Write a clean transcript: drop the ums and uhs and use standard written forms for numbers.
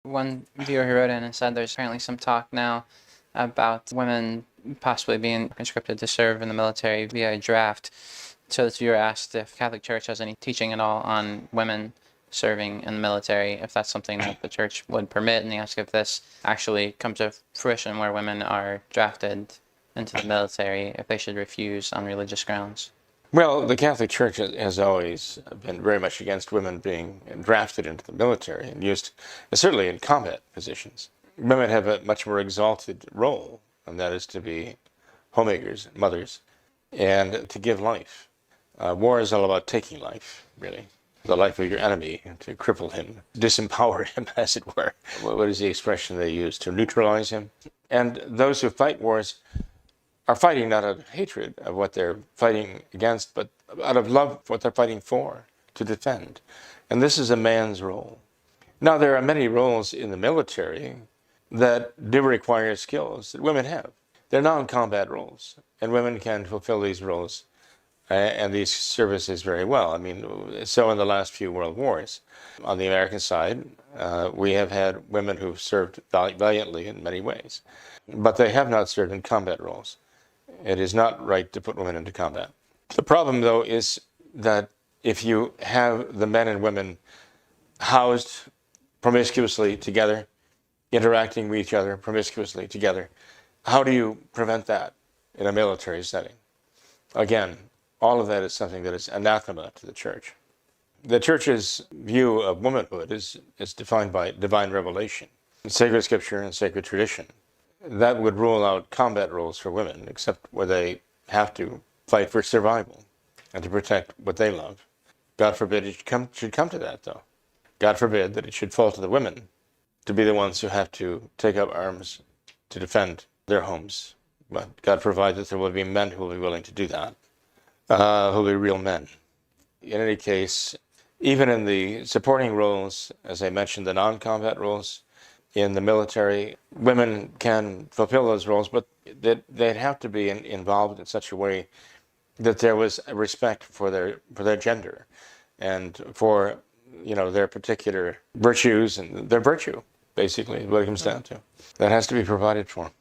One viewer who wrote in and said there's apparently some talk now about women possibly being conscripted to serve in the military via a draft. So this viewer asked if Catholic Church has any teaching at all on women serving in the military, if that's something that the church would permit, and he asked if this actually comes to fruition where women are drafted into the military, if they should refuse on religious grounds. Well, the Catholic Church has always been very much against women being drafted into the military and used, certainly in combat positions. Women have a much more exalted role, and that is to be homemakers, mothers, and to give life. War is all about taking life, really. The life of your enemy, to cripple him, disempower him, as it were. What is the expression they use? To neutralize him. And those who fight wars are fighting not out of hatred of what they're fighting against, but out of love for what they're fighting for, to defend. And this is a man's role. Now, there are many roles in the military that do require skills that women have. They're non-combat roles, and women can fulfill these roles and these services very well. I mean, so in the last few world wars, on the American side, we have had women who've served valiantly in many ways, but they have not served in combat roles. It is not right to put women into combat. The problem, though, is that if you have the men and women housed promiscuously together, interacting with each other promiscuously together, how do you prevent that in a military setting? Again, all of that is something that is anathema to the church. The church's view of womanhood is defined by divine revelation, sacred scripture and sacred tradition. That would rule out combat roles for women, except where they have to fight for survival and to protect what they love. God forbid it should come to that, though. God forbid that it should fall to the women to be the ones who have to take up arms to defend their homes. But God provide that there will be men who will be willing to do that, who will be real men. In any case, even in the supporting roles, as I mentioned, the non-combat roles, in the military, women can fulfill those roles, but they'd have to be involved in such a way that there was a respect for their gender and for their particular virtues and their virtue, basically, is what it comes down to. That has to be provided for.